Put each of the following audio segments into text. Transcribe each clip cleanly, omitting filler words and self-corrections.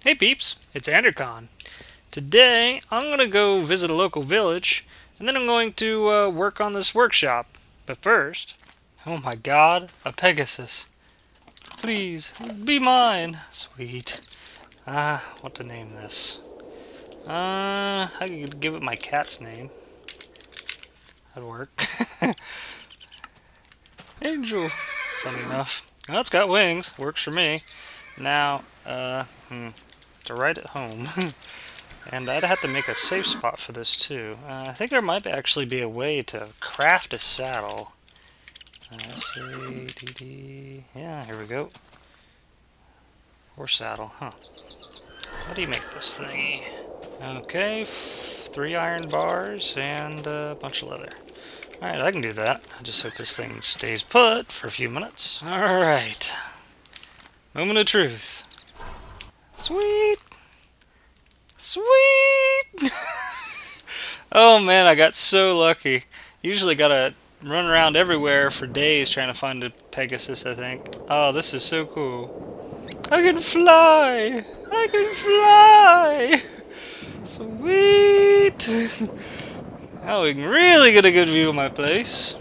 Hey peeps, it's Andrakon. Today I'm going to go visit a local village and then I'm going to work on this workshop. But first, oh my god, a Pegasus. Please, be mine. Sweet. What to name this? I could give it my cat's name. That'd work. Angel. Funny enough. Well, it's got wings. Works for me. Now, to ride it home. And I'd have to make a safe spot for this too. I think there might actually be a way to craft a saddle. S-A-D-D. Yeah, here we go. Horse saddle, huh. How do you make this thingy? Okay, 3 iron bars and a bunch of leather. Alright, I can do that. I just hope this thing stays put for a few minutes. Alright. Moment of truth. Sweet! Sweet! Oh man, I got so lucky. Usually gotta run around everywhere for days trying to find a Pegasus, I think. Oh, this is so cool. I can fly! I can fly! Sweet! Now we can really get a good view of my place.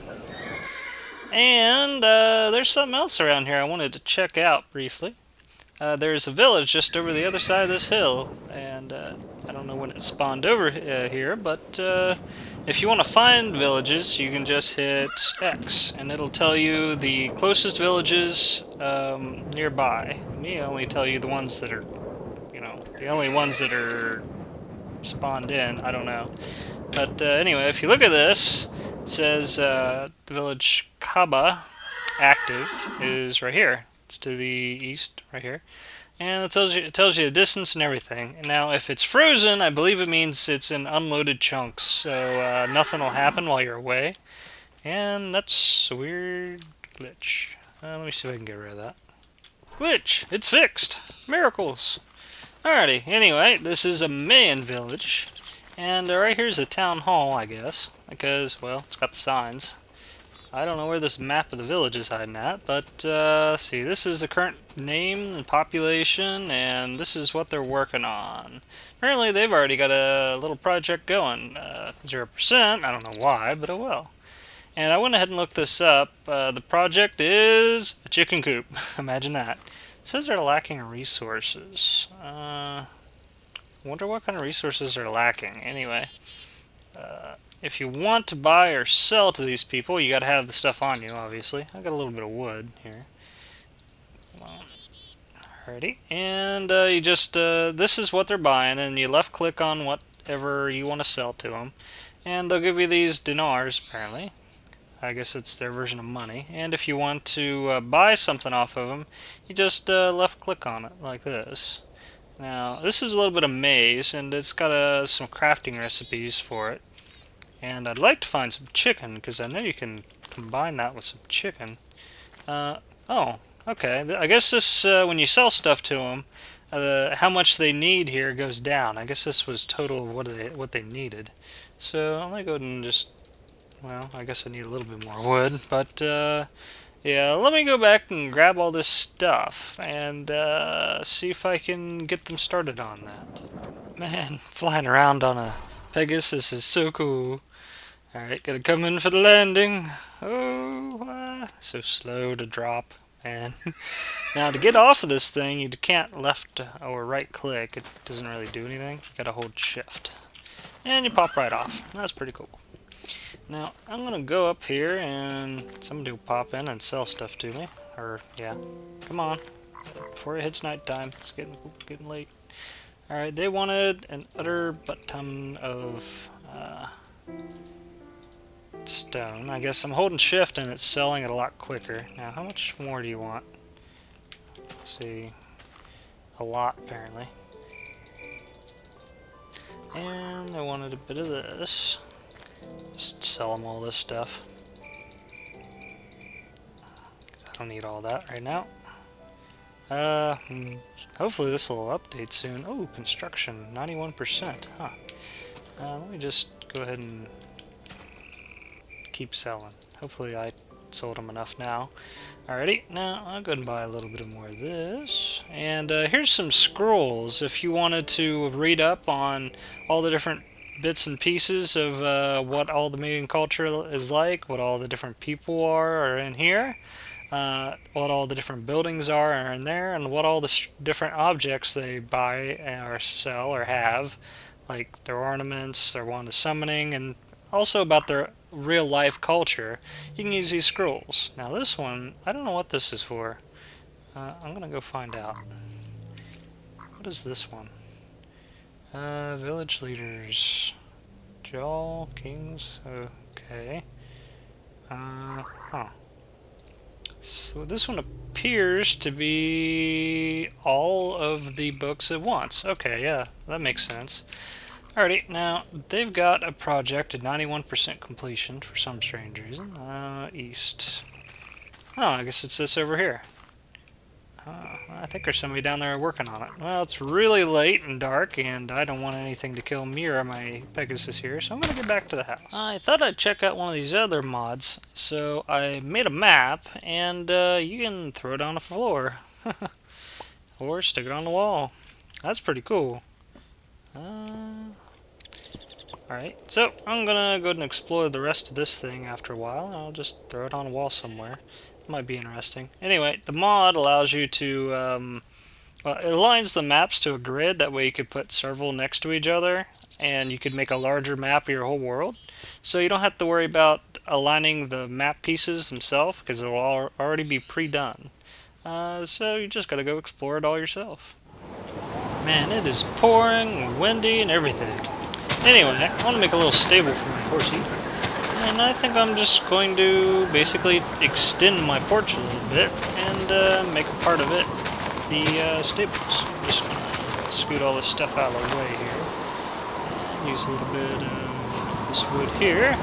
And there's something else around here I wanted to check out briefly. There's a village just over the other side of this hill, and I don't know when it spawned over here, but if you want to find villages, you can just hit X, and it'll tell you the closest villages nearby. Me only tell you the ones that are, the only ones that are spawned in. I don't know. But anyway, if you look at this, it says the village Kaba active is right here. It's to the east, right here. And it tells you the distance and everything. And now, if it's frozen, I believe it means it's in unloaded chunks, so nothing will happen while you're away. And that's a weird glitch. Let me see if I can get rid of that. Glitch! It's fixed! Miracles! Alrighty, anyway, this is a Millenaire Village. And right here's the town hall, I guess. Because, well, it's got the signs. I don't know where this map of the village is hiding at, but see, this is the current name and population, and this is what they're working on. Apparently they've already got a little project going. 0%, I don't know why, but oh well. And I went ahead and looked this up. The project is a chicken coop. Imagine that. It says they're lacking resources. Wonder what kind of resources are lacking. Anyway. If you want to buy or sell to these people, you gotta have the stuff on you, obviously. I got a little bit of wood here. Alrighty. And you just, this is what they're buying, and you left click on whatever you want to sell to them. And they'll give you these dinars, apparently. I guess it's their version of money. And if you want to buy something off of them, you just left click on it, like this. Now, this is a little bit of maze, and it's got some crafting recipes for it. And I'd like to find some chicken, because I know you can combine that with some chicken. Oh, okay. I guess this, when you sell stuff to them, how much they need here goes down. I guess this was total of what they needed. So I'm going to go ahead and just, well, I guess I need a little bit more wood. But, yeah, let me go back and grab all this stuff and see if I can get them started on that. Man, flying around on a Pegasus is so cool. Alright, gotta come in for the landing. Oh, so slow to drop, man. Now, to get off of this thing, you can't left or right click. It doesn't really do anything. You gotta hold shift. And you pop right off. That's pretty cool. Now, I'm gonna go up here and somebody will pop in and sell stuff to me. Or, yeah. Come on. Before it hits nighttime. It's getting late. Alright, they wanted an utter butt ton of stone. I guess I'm holding shift and it's selling it a lot quicker. Now, how much more do you want? Let's see. A lot, apparently. And I wanted a bit of this. Just sell them all this stuff. 'Cause I don't need all that right now. Hopefully this will update soon. Oh, construction, 91%. Huh. Let me just go ahead and keep selling. Hopefully I sold them enough now. Alrighty, now I'll go and buy a little bit more of this. And here's some scrolls if you wanted to read up on all the different bits and pieces of what all the Mayan culture is like, what all the different people are in here, what all the different buildings are in there, and what all the different objects they buy or sell or have, like their ornaments, their wand of summoning, and also about their real life culture. You can use these scrolls. Now this one, I don't know what this is for. I'm gonna go find out. What is this one? Village leaders. Jaw, kings, okay. Huh. So this one appears to be all of the books at once. Okay, yeah, that makes sense. Alrighty, now they've got a project at 91% completion for some strange reason. East. Oh, I guess it's this over here. I think there's somebody down there working on it. Well, it's really late and dark, and I don't want anything to kill me or my Pegasus here, so I'm going to get back to the house. I thought I'd check out one of these other mods, so I made a map, and you can throw it on the floor. Or stick it on the wall. That's pretty cool. Alright, so I'm gonna go ahead and explore the rest of this thing after a while. I'll just throw it on a wall somewhere. It might be interesting. Anyway, the mod allows you to, well, it aligns the maps to a grid. That way you could put several next to each other, and you could make a larger map of your whole world. So you don't have to worry about aligning the map pieces themselves, because it will already be pre-done. So you just gotta go explore it all yourself. Man, it is pouring, windy, and everything. Anyway, I want to make a little stable for my horsey, and I think I'm just going to basically extend my porch a little bit and make a part of it the stables. I'm just going to scoot all this stuff out of the way here. Use a little bit of this wood here.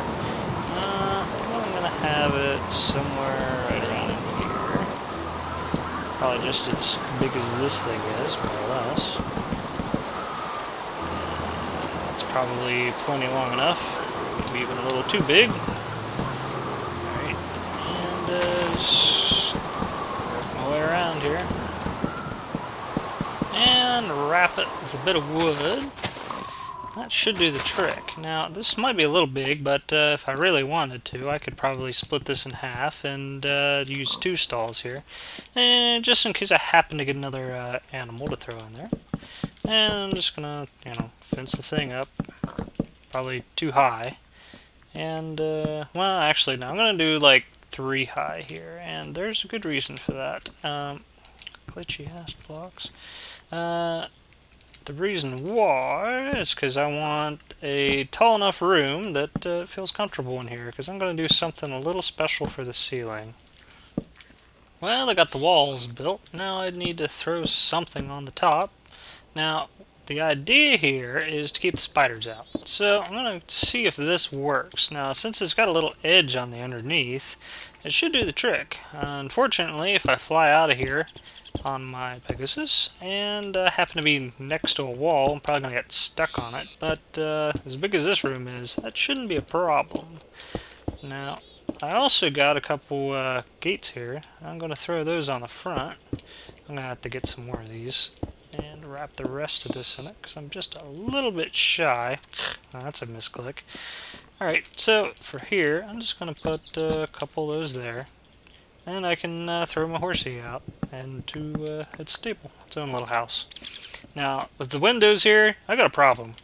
I'm going to have it somewhere right around in here. Probably just as big as this thing is, more or less. Probably plenty long enough, maybe even a little too big. Alright, and just work my way around here. And wrap it with a bit of wood. That should do the trick. Now, this might be a little big, but if I really wanted to, I could probably split this in half and use 2 stalls here. And just in case I happen to get another animal to throw in there. And I'm just gonna, fence the thing up. Probably too high. And, well, actually, no, I'm gonna do like 3 high here. And there's a good reason for that. Glitchy ass blocks. The reason why is because I want a tall enough room that feels comfortable in here. Because I'm gonna do something a little special for the ceiling. Well, I got the walls built. Now I need to throw something on the top. Now, the idea here is to keep the spiders out. So I'm going to see if this works. Now, since it's got a little edge on the underneath, it should do the trick. Unfortunately, if I fly out of here on my Pegasus and happen to be next to a wall, I'm probably going to get stuck on it. But as big as this room is, that shouldn't be a problem. Now, I also got a couple gates here. I'm going to throw those on the front. I'm going to have to get some more of these. And wrap the rest of this in it, because I'm just a little bit shy. Oh, that's a misclick. Alright, so for here, I'm just going to put a couple of those there. And I can throw my horsey out into its stable, its own little house. Now, with the windows here, I got a problem.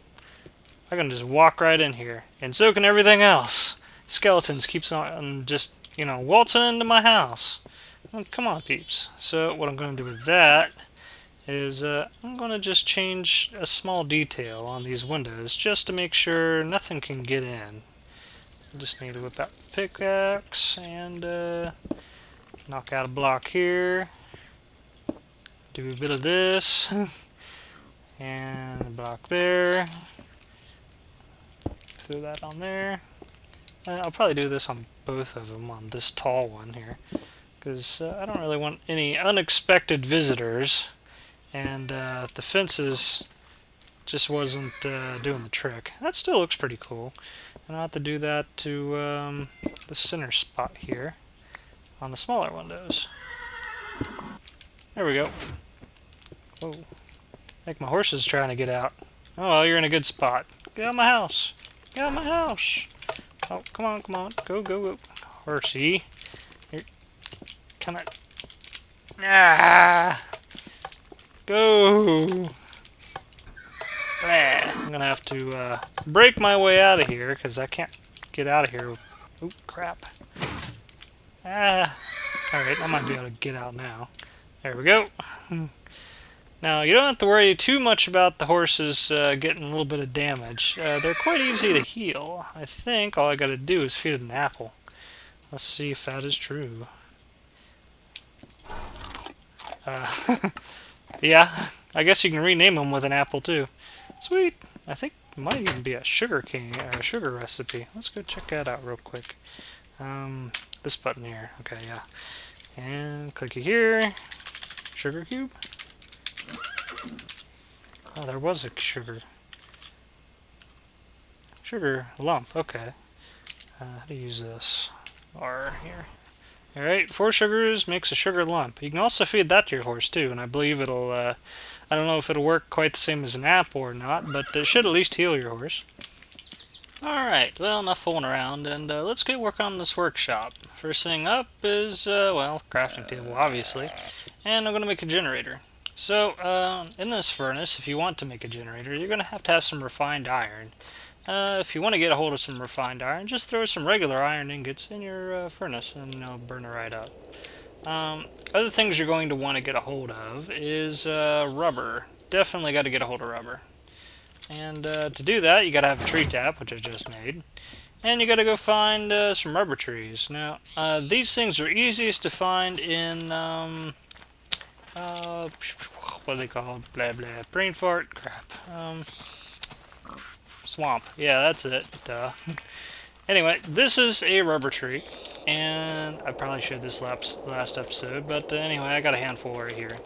I can just walk right in here, and so can everything else. Skeletons keeps on just, waltzing into my house. Well, come on, peeps. So what I'm going to do with that is I'm going to just change a small detail on these windows just to make sure nothing can get in. I just need to whip out the pickaxe and knock out a block here. Do a bit of this. And a block there. Throw that on there. I'll probably do this on both of them, on this tall one here. Because I don't really want any unexpected visitors. And the fences just wasn't doing the trick. That still looks pretty cool. And I'll have to do that to the center spot here. on the smaller windows. There we go. Whoa. I think my horse is trying to get out. Oh, well, you're in a good spot. Get out of my house. Get out of my house. Oh, come on, come on. Go, go, go. Horsey. Here. Come on. Ah! Go! Blah. I'm gonna have to break my way out of here because I can't get out of here. Oop, crap. Ah! Alright, I might be able to get out now. There we go. Now, you don't have to worry too much about the horses getting a little bit of damage. They're quite easy to heal. I think all I gotta do is feed it an apple. Let's see if that is true. Yeah, I guess you can rename them with an apple too. Sweet. I think it might even be a sugar cane or a sugar recipe. Let's go check that out real quick. This button here. Okay, yeah. And click it here. Sugar cube. Oh, there was a sugar lump. Okay. How to use this? R here. Alright, 4 sugars makes a sugar lump. You can also feed that to your horse too, and I believe it'll, I don't know if it'll work quite the same as an apple or not, but it should at least heal your horse. Alright, well, enough fooling around, and let's get working on this workshop. First thing up is, well, crafting table, obviously, and I'm going to make a generator. So, in this furnace, if you want to make a generator, you're going to have some refined iron. If you want to get a hold of some refined iron, just throw some regular iron ingots in your furnace and it'll burn it right up. Other things you're going to want to get a hold of is rubber. Definitely got to get a hold of rubber. And to do that, you got to have a tree tap, which I just made. And you got to go find some rubber trees. Now, these things are easiest to find in, what are they called? Blah blah. Brain fart? Crap. Swamp. Yeah, that's it. Duh. Anyway, this is a rubber tree, and I probably showed this last episode, but anyway, I got a handful right here.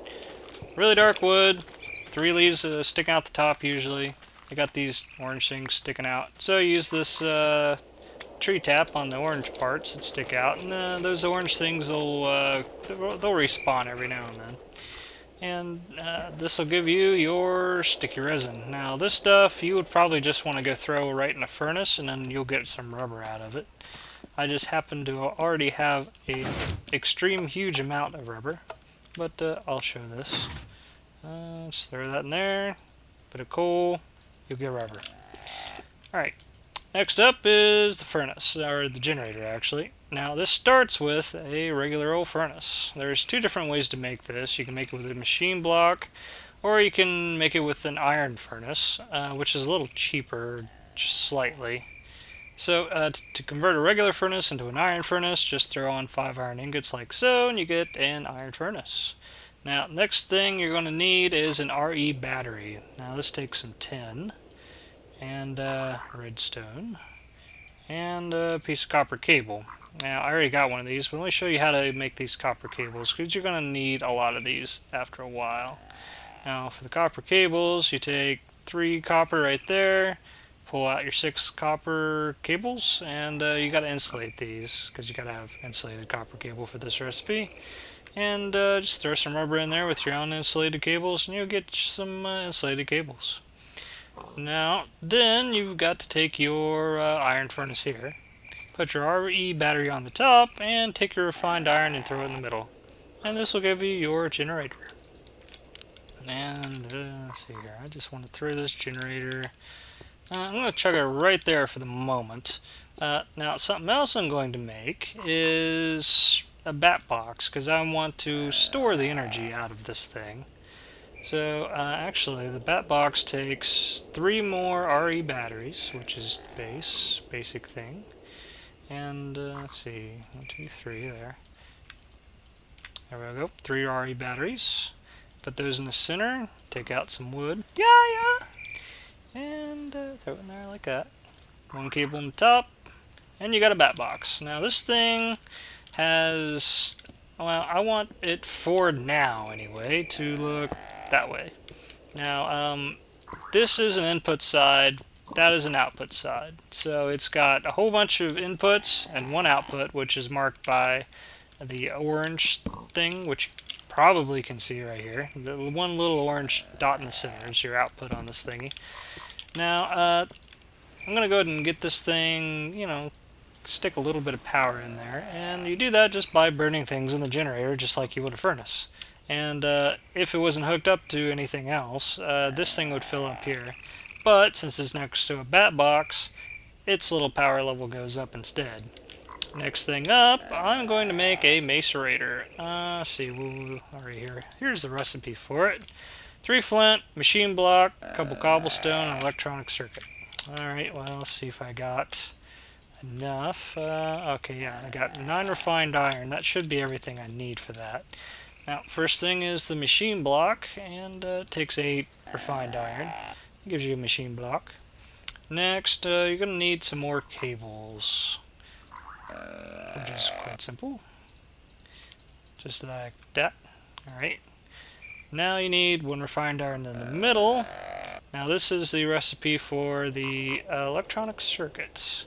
Really dark wood, 3 leaves sticking out the top usually. I got these orange things sticking out, so I use this tree tap on the orange parts that stick out, and those orange things they'll respawn every now and then. And this will give you your sticky resin. Now this stuff you would probably just want to go throw right in a furnace and then you'll get some rubber out of it. I just happen to already have an extreme huge amount of rubber, but I'll show this. Just throw that in there, bit of coal, you'll get rubber. Alright, next up is the furnace, or the generator actually. Now this starts with a regular old furnace. There's 2 different ways to make this. You can make it with a machine block, or you can make it with an iron furnace, which is a little cheaper, just slightly. So to convert a regular furnace into an iron furnace, just throw on 5 iron ingots like so, and you get an iron furnace. Now next thing you're going to need is an RE battery. Now this takes some tin, and redstone, and a piece of copper cable. Now, I already got one of these, but let me show you how to make these copper cables, because you're going to need a lot of these after a while. Now, for the copper cables, you take 3 copper right there, pull out your 6 copper cables, and you got to insulate these, because you got to have insulated copper cable for this recipe. And just throw some rubber in there with your own insulated cables, and you'll get some insulated cables. Now, then you've got to take your iron furnace here. Put your RE battery on the top, and take your refined iron and throw it in the middle. And this will give you your generator. And, let's see here, I just want to throw this generator. I'm going to chug it right there for the moment. Now, something else I'm going to make is a bat box, because I want to store the energy out of this thing. So, actually, the bat box takes 3 more RE batteries, which is the basic thing. And, let's see, 1, 2, 3 there. There we go, 3 RE batteries. Put those in the center, take out some wood. Yeah! And throw it in there like that. 1 cable on the top, and you got a bat box. Now this thing has, well, I want it for now anyway, to look that way. Now, this is an input side. That is an output side. So it's got a whole bunch of inputs and 1 output, which is marked by the orange thing, which you probably can see right here. The one little orange dot in the center is your output on this thingy. Now, I'm going to go ahead and get this thing, you know, stick a little bit of power in there, and you do that just by burning things in the generator, just like you would a furnace. And if it wasn't hooked up to anything else, this thing would fill up here. But since it's next to a bat box, its little power level goes up instead. Next thing up, I'm going to make a macerator. Let's see, right here. Here's the recipe for it. 3 flint, machine block, a couple cobblestone, and electronic circuit. Alright, well, let's see if I got enough. Okay, yeah, I got 9 refined iron. That should be everything I need for that. Now, first thing is the machine block, and it takes 8 refined iron. It gives you a machine block. Next, you're going to need some more cables, which is quite simple. Just like that. Alright. Now you need 1 refined iron in the middle. Now this is the recipe for the electronic circuits.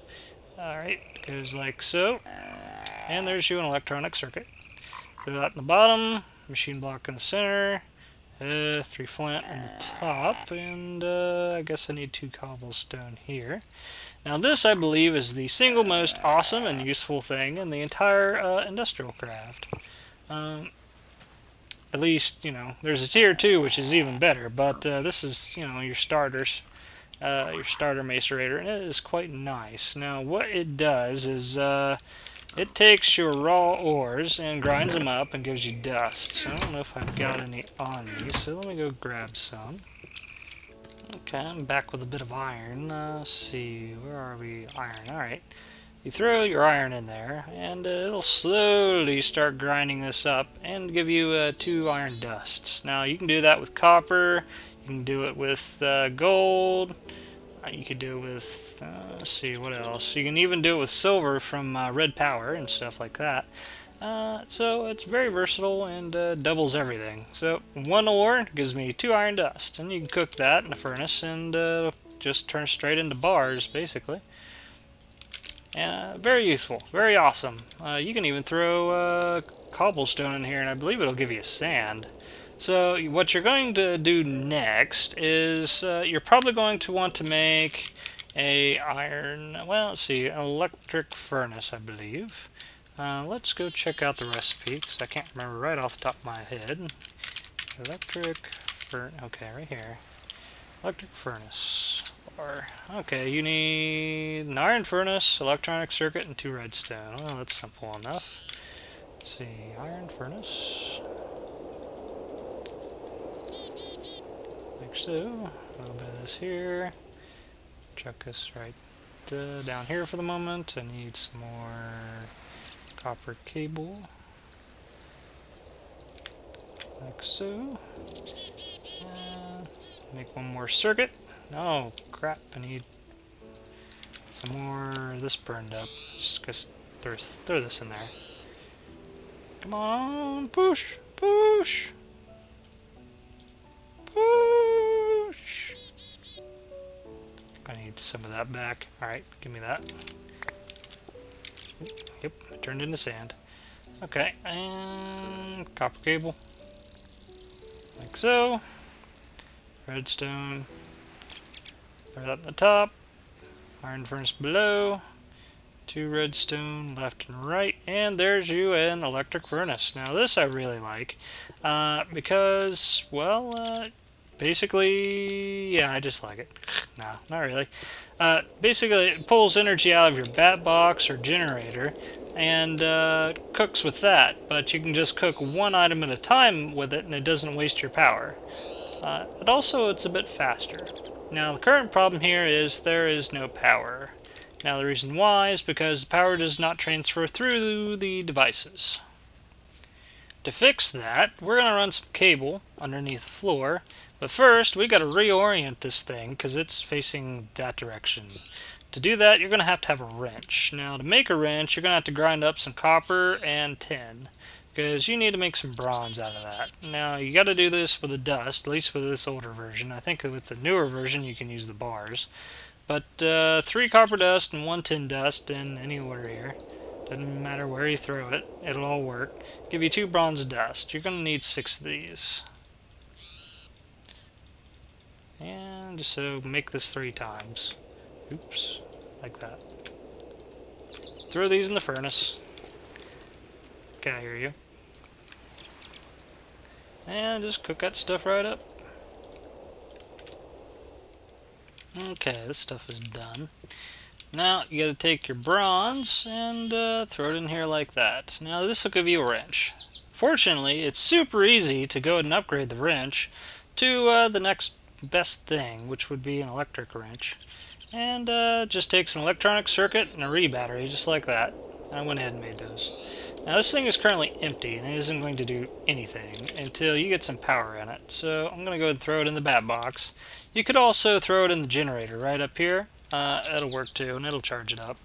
Alright, goes like so. And there's you an electronic circuit. Throw that in the bottom, machine block in the center, 3 flint in the top, and I guess I need 2 cobblestone here. Now this, I believe, is the single most awesome and useful thing in the entire Industrialcraft. At least, you know, there's a tier 2, which is even better, but this is, you know, your starters, your starter macerator, and it is quite nice. Now, what it does is, it takes your raw ores and grinds them up and gives you dust. So I don't know if I've got any on me, so let me go grab some. Okay, I'm back with a bit of iron. Let's see, where are we? Iron, alright. You throw your iron in there, and it'll slowly start grinding this up and give you 2 iron dusts. Now, you can do that with copper, you can do it with gold, you could do it with, let's see, what else? You can even do it with silver from red power and stuff like that. So it's very versatile and doubles everything. So 1 ore gives me 2 iron dust, and you can cook that in a furnace and just turn straight into bars, basically. Very useful, very awesome. You can even throw cobblestone in here, and I believe it'll give you sand. So what you're going to do next is you're probably going to want to make a iron, well, let's see, an electric furnace, I believe. Let's go check out the recipe, because I can't remember right off the top of my head. Electric furnace, okay, right here. Electric furnace. Okay, you need an iron furnace, electronic circuit, and 2 redstone. Well, that's simple enough. Let's see, iron furnace. Like so. A little bit of this here. Chuck this right down here for the moment. I need some more copper cable. Like so. Make 1 more circuit. Oh, crap, I need some more of this burned up. Just throw this in there. Come on, push, push, push. I need some of that back. Alright, give me that. Yep, it turned into sand. Okay, and copper cable. Like so. Redstone. Throw that at the top. Iron furnace below. 2 redstone left and right. And there's you an electric furnace. Now this I really like. Because, well, basically, yeah, I just like it. No, not really. Basically, it pulls energy out of your bat box or generator and cooks with that. But you can just cook 1 item at a time with it, and it doesn't waste your power. But also, it's a bit faster. Now, the current problem here is there is no power. Now, the reason why is because the power does not transfer through the devices. To fix that, we're going to run some cable underneath the floor. But first, we got to reorient this thing because it's facing that direction. To do that, you're going to have a wrench. Now, to make a wrench, you're going to have to grind up some copper and tin, because you need to make some bronze out of that. Now, you got to do this with the dust, at least with this older version. I think with the newer version, you can use the bars. But 3 copper dust and 1 tin dust in any order here. Doesn't matter where you throw it, it'll all work. Give you 2 bronze dust. You're going to need 6 of these. And so make this 3 times. Oops, like that. Throw these in the furnace. Okay, I hear you. And just cook that stuff right up. Okay, this stuff is done. Now you gotta take your bronze and throw it in here like that. Now this will give you a wrench. Fortunately, it's super easy to go ahead and upgrade the wrench to the next best thing, which would be an electric wrench. And just takes an electronic circuit and a re-battery, just like that. I went ahead and made those. Now this thing is currently empty and it isn't going to do anything until you get some power in it. So I'm going to go ahead and throw it in the bat box. You could also throw it in the generator right up here. It'll work too and it'll charge it up.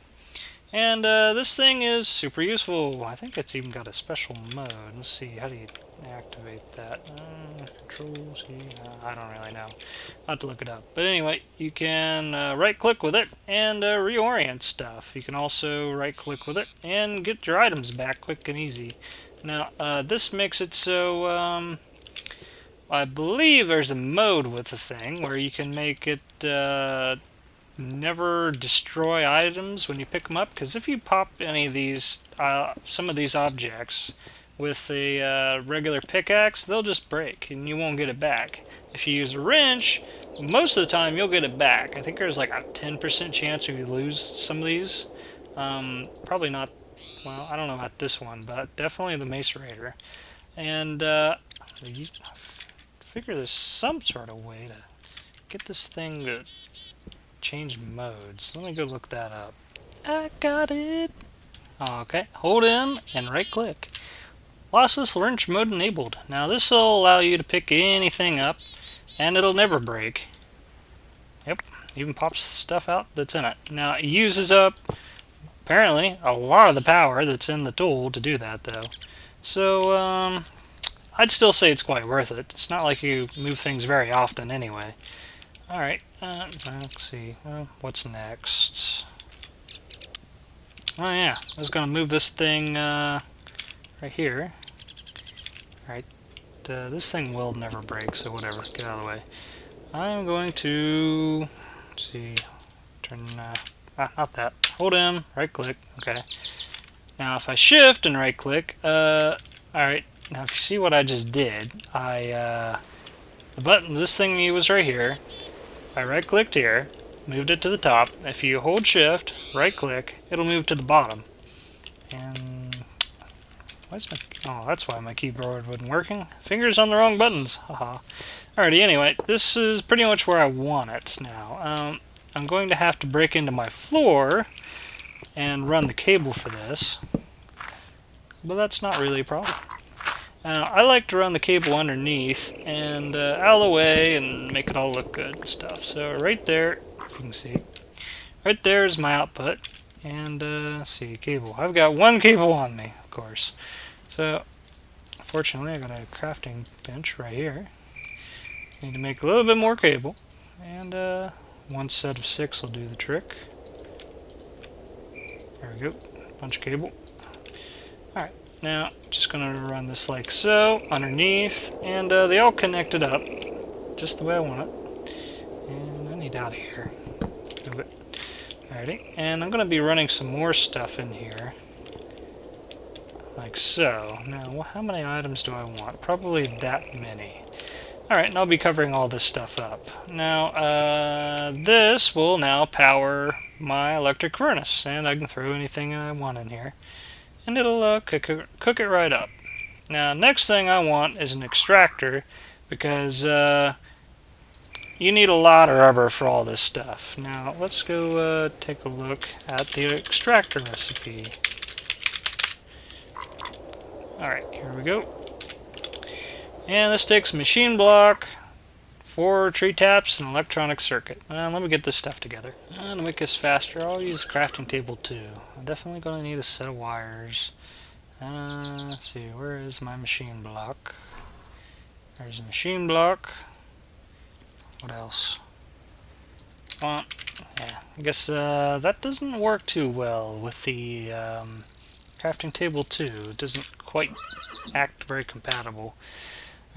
And this thing is super useful. I think it's even got a special mode. Let's see, how do you activate that? Control C, I don't really know. I'll have to look it up. But anyway, you can right click with it and reorient stuff. You can also right click with it and get your items back quick and easy. Now this makes it so I believe there's a mode with the thing where you can make it never destroy items when you pick them up, because if you pop any of these some of these objects with a regular pickaxe, they'll just break and you won't get it back. If you use a wrench, most of the time you'll get it back. I think there's like a 10% chance you lose some of these. Probably not, well, I don't know about this one, but definitely the macerator. And I figure there's some sort of way to get this thing to change modes. Let me go look that up. I got it. Okay, hold in and right click. Lossless wrench mode enabled. Now this will allow you to pick anything up and it'll never break. Yep, even pops stuff out that's in it. Now it uses up apparently a lot of the power that's in the tool to do that though. So I'd still say it's quite worth it. It's not like you move things very often anyway. Alright, let's see, what's next? Oh yeah, I was going to move this thing right here. Alright, this thing will never break, so whatever, get out of the way. I'm going to, let's see, turn, not that, hold in, right click, okay. Now if I shift and right click, alright, now if you see what I just did, the button, this thing was right here. I right clicked here, moved it to the top. If you hold shift, right click, it'll move to the bottom. And why's my, oh, that's why my keyboard wasn't working. Fingers on the wrong buttons. Haha. Alrighty, anyway, this is pretty much where I want it now. I'm going to have to break into my floor and run the cable for this. But that's not really a problem. I like to run the cable underneath and out of the way and make it all look good and stuff. So right there, if you can see, right there is my output. And let's see, cable. I've got one cable on me, of course. So fortunately, I got a crafting bench right here. Need to make a little bit more cable, and one set of 6 will do the trick. There we go, bunch of cable. All right. Now, just going to run this like so, underneath, and they all connected up, just the way I want it. And I need out of here. Move it. Alrighty, and I'm going to be running some more stuff in here, like so. Now, how many items do I want? Probably that many. Alright, and I'll be covering all this stuff up. Now, this will now power my electric furnace, and I can throw anything I want in here. And it'll cook it right up. Now, next thing I want is an extractor, because you need a lot of rubber for all this stuff. Now, let's go take a look at the extractor recipe. Alright, here we go. And this takes a machine block, 4 tree taps, and an electronic circuit. Let me get this stuff together. And to make this faster, I'll use a crafting table too. I'm definitely going to need a set of wires. Let's see, where is my machine block? There's a machine block. What else? Well, yeah, I guess that doesn't work too well with the Crafting table 2. It doesn't quite act very compatible.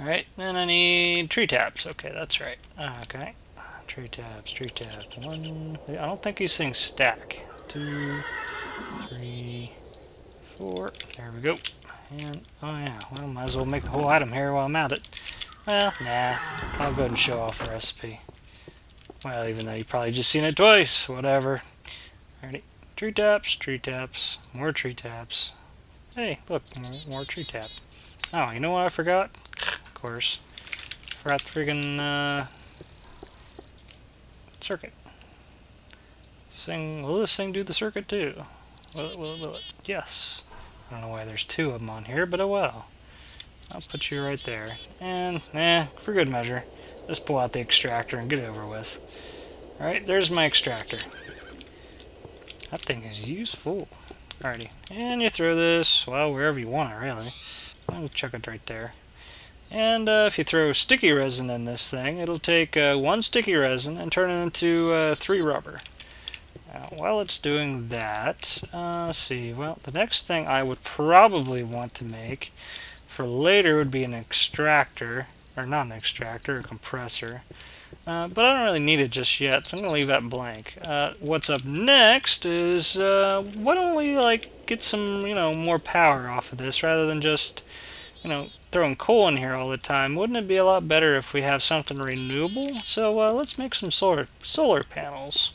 Alright, then I need tree taps. Okay, that's right. Okay. Tree taps. One. I don't think these things stack. 2, 3, 4. There we go. And, oh yeah, well, might as well make the whole item here while I'm at it. Well, nah. I'll go ahead and show off the recipe. Well, even though you've probably just seen it twice. Whatever. Alrighty. Tree taps. More tree taps. Hey, look, more tree tap. Oh, you know what I forgot? Of course. Forgot the friggin' circuit. Will this thing do the circuit too? Will it? Yes. I don't know why there's 2 of them on here, but oh well. I'll put you right there. And, for good measure, just pull out the extractor and get it over with. Alright, there's my extractor. That thing is useful. Alrighty. And you throw this, well, wherever you want it, really. I'll chuck it right there. And if you throw sticky resin in this thing, it'll take 1 sticky resin and turn it into 3 rubber. Now, while it's doing that, let's see, well, the next thing I would probably want to make for later would be an extractor, or not an extractor, a compressor. But I don't really need it just yet, so I'm going to leave that blank. What's up next is, why don't we, like, get some, more power off of this, rather than just, throwing coal in here all the time. Wouldn't it be a lot better if we have something renewable? So, let's make some solar panels.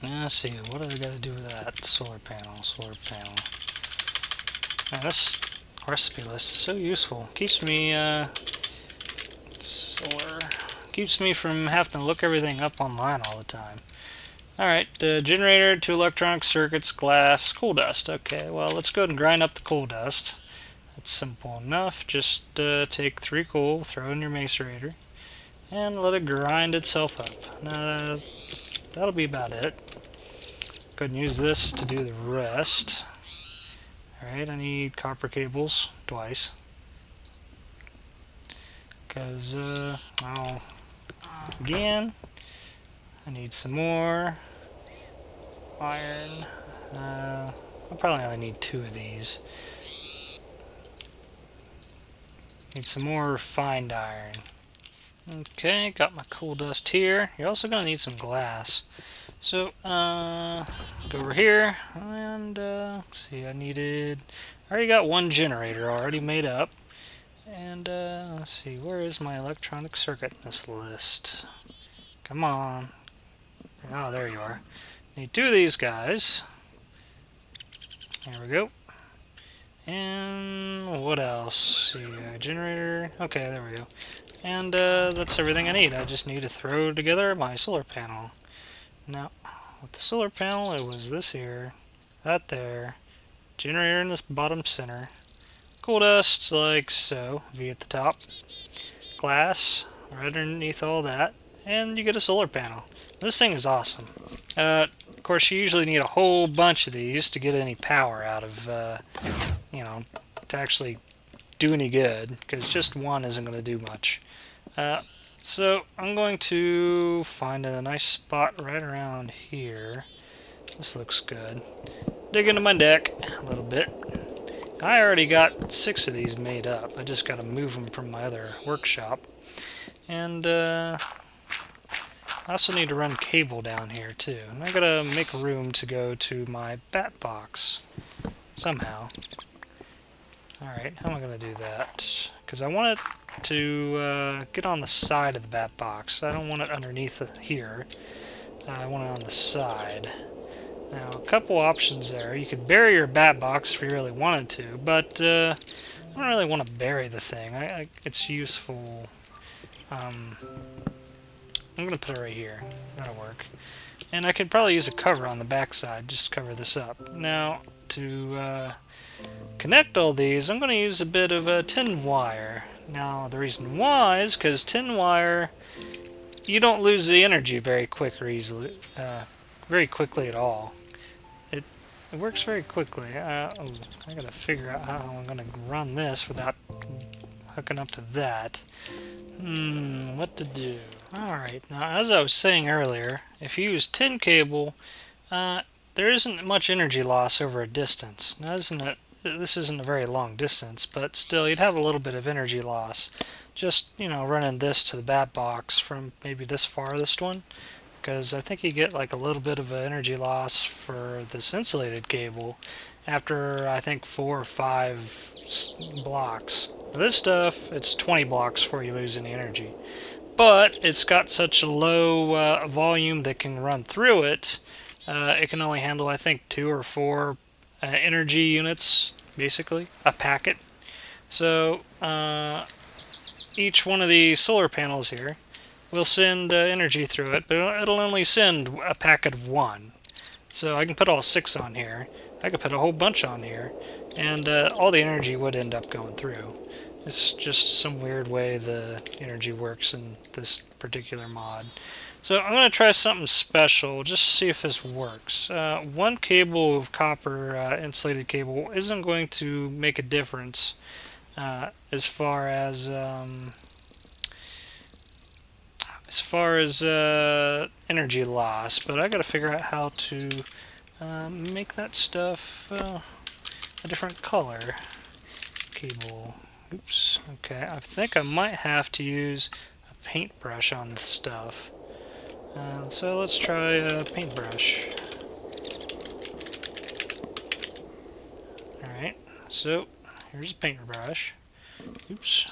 Let's see, what do I got to do with that? Solar panel. Now, this recipe list is so useful. Keeps me, keeps me from having to look everything up online all the time. Alright, generator, 2 electronic circuits, glass, coal dust. Okay, well, let's go ahead and grind up the coal dust. That's simple enough. Just take 3 coal, throw in your macerator, and let it grind itself up. Now, that'll be about it. Go ahead and use this to do the rest. Alright, I need copper cables twice. Because, again, I need some more iron. I'll probably only need 2 of these. Need some more refined iron. Okay, got my coal dust here. You're also going to need some glass. So, go over here, and, let's see, I already got 1 generator already made up. And, let's see, where is my electronic circuit in this list? Come on. Oh, there you are. Need 2 of these guys. There we go. And what else? Let's see, generator. Okay, there we go. And, that's everything I need. I just need to throw together my solar panel. Now, with the solar panel, it was this here, that there, generator in this bottom center, coal dust like so, V at the top, glass right underneath all that, and you get a solar panel. This thing is awesome. Of course, you usually need a whole bunch of these to get any power out of, to actually do any good, because just 1 isn't going to do much. So I'm going to find a nice spot right around here. This looks good. Dig into my deck a little bit. I already got 6 of these made up. I just got to move them from my other workshop. And I also need to run cable down here too. And I gotta make room to go to my bat box somehow. Alright, how am I going to do that? Because I want it to get on the side of the bat box. I don't want it underneath here. I want it on the side. Now, a couple options there. You could bury your bat box if you really wanted to, but I don't really want to bury the thing. It's useful. I'm going to put it right here. That'll work. And I could probably use a cover on the back side, just cover this up. Now, to connect all these, I'm going to use a bit of tin wire. Now, the reason why is because tin wire, you don't lose the energy very quickly at all. It works very quickly. I gotta figure out how I'm gonna run this without hooking up to that. What to do? Alright, now as I was saying earlier, if you use tin cable, there isn't much energy loss over a distance. Now, this isn't a very long distance, but still, you'd have a little bit of energy loss. Just, you know, running this to the bat box from maybe this farthest one, because I think you get like a little bit of an energy loss for this insulated cable after, I think, 4 or 5 blocks. For this stuff, it's 20 blocks before you lose any energy. But it's got such a low volume that can run through it. It can only handle, I think, 2 or 4 energy units, basically, a packet. So each one of the solar panels here will send energy through it, but it'll only send a packet of 1. So I can put all 6 on here. I could put a whole bunch on here, and all the energy would end up going through. It's just some weird way the energy works in this particular mod. So I'm going to try something special just to see if this works. One cable of copper insulated cable isn't going to make a difference as far as energy loss, but I got to figure out how to make that stuff a different color cable. Oops. Okay, I think I might have to use a paintbrush on this stuff. So let's try a paintbrush. Alright, so here's a paintbrush. Oops.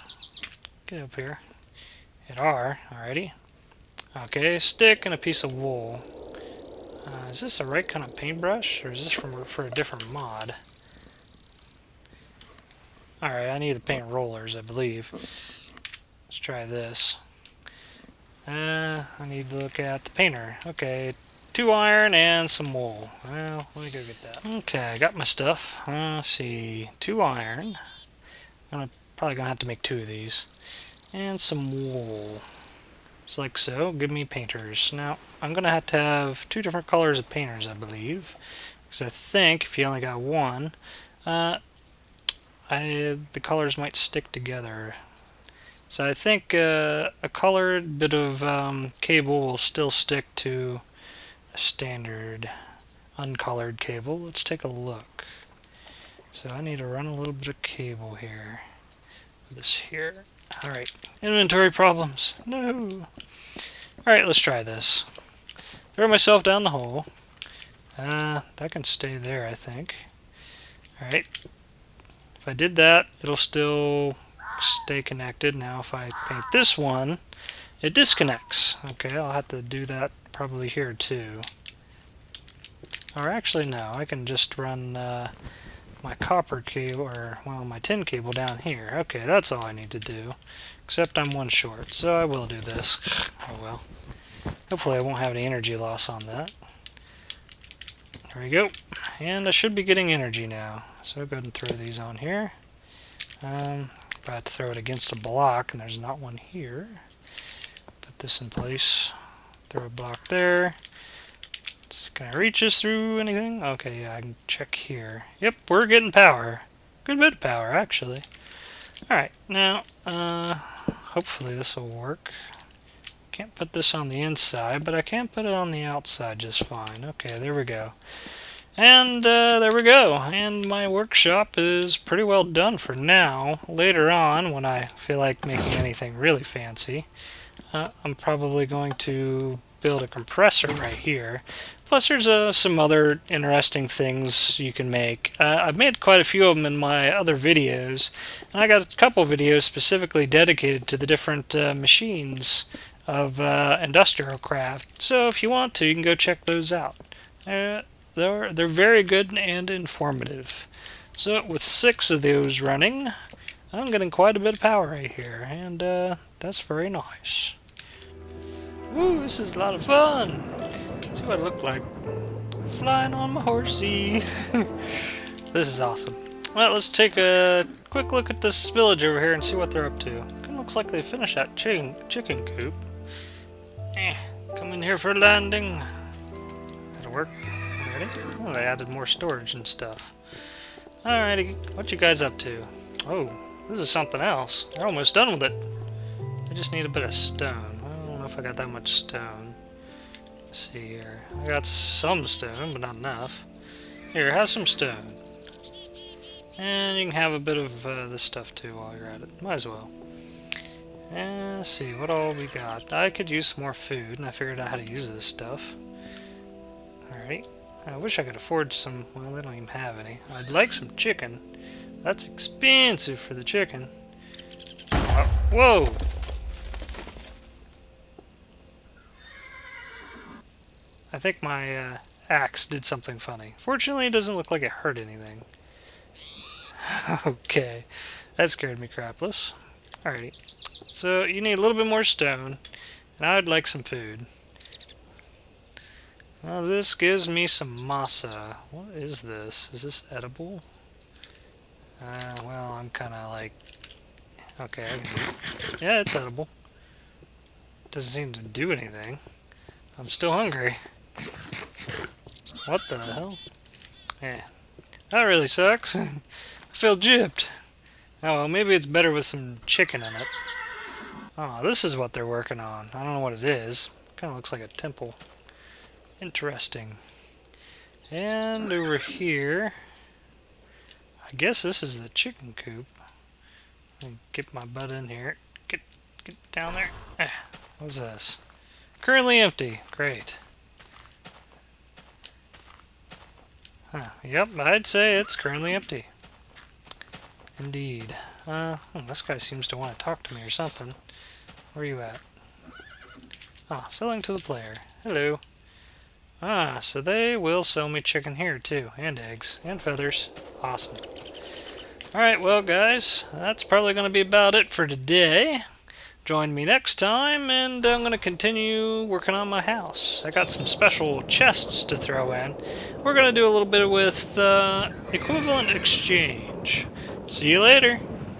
Get up here. Hit R, alrighty. Okay, a stick and a piece of wool. Is this the right kind of paintbrush, or is this for a different mod? Alright, I need to paint rollers, I believe. Let's try this. I need to look at the painter. Okay, 2 iron and some wool. Well, let me go get that. Okay, I got my stuff. Let's see, 2 iron. I'm probably gonna have to make 2 of these. And some wool. Just like so. Give me painters. Now, I'm gonna have to have 2 different colors of painters, I believe. Because I think if you only got 1, the colors might stick together. So I think a colored bit of cable will still stick to a standard uncolored cable. Let's take a look. So I need to run a little bit of cable here. This here. Alright, inventory problems. No! Alright, let's try this. Throw myself down the hole. That can stay there, I think. Alright. If I did that, it'll still stay connected. Now if I paint this one, it disconnects. Okay, I'll have to do that probably here too. Or actually no, I can just run my copper cable, or well, my tin cable down here. Okay, that's all I need to do. Except I'm 1 short, so I will do this. Oh well. Hopefully I won't have any energy loss on that. There we go. And I should be getting energy now. So I'll go ahead and throw these on here. If I have to throw it against a block, and there's not one here. Put this in place. Throw a block there. Can I reach this through anything? Okay, yeah, I can check here. Yep, we're getting power. Good bit of power, actually. Alright, now, hopefully this will work. Can't put this on the inside, but I can put it on the outside just fine. Okay, there we go. And there we go. And my workshop is pretty well done for now. Later on, when I feel like making anything really fancy, I'm probably going to build a compressor right here. Plus there's some other interesting things you can make. I've made quite a few of them in my other videos, and I got a couple videos specifically dedicated to the different machines of Industrialcraft. So if you want to, you can go check those out. They're very good and informative. So with 6 of those running, I'm getting quite a bit of power right here, and that's very nice. Woo, this is a lot of fun! Let's see what it looked like. Flying on my horsey. This is awesome. Well, let's take a quick look at this village over here and see what they're up to. It looks like they finished that chicken coop. Come in here for a landing. That'll work. Ready? Oh, they added more storage and stuff. Alrighty, what you guys up to? Oh, this is something else. They're almost done with it. They just need a bit of stone. I don't know if I got that much stone. Let's see here. I got some stone, but not enough. Here, have some stone. And you can have a bit of this stuff too while you're at it. Might as well. And let's see, what all we got? I could use some more food, and I figured out how to use this stuff. Alright. I wish I could afford some... Well, they don't even have any. I'd like some chicken. That's expensive for the chicken. Whoa! I think my axe did something funny. Fortunately, it doesn't look like it hurt anything. Okay. That scared me crapless. Alrighty. So, you need a little bit more stone. And I'd like some food. Well, this gives me some masa. What is this? Is this edible? Well, I'm kind of like... Okay, I can do it. Yeah, it's edible. Doesn't seem to do anything. I'm still hungry. What the hell? Yeah. That really sucks. I feel gypped. Oh, well, maybe it's better with some chicken in it. Oh, this is what they're working on. I don't know what it is. Kind of looks like a temple. Interesting. And over here... I guess this is the chicken coop. Get my butt in here. Get down there. What's this? Currently empty. Great. Huh. Yep, I'd say it's currently empty. Indeed. This guy seems to want to talk to me or something. Where are you at? Ah, selling to the player. Hello. Ah, so they will sell me chicken here too, and eggs, and feathers. Awesome. Alright, well guys, that's probably going to be about it for today. Join me next time, and I'm going to continue working on my house. I got some special chests to throw in. We're going to do a little bit with equivalent exchange. See you later.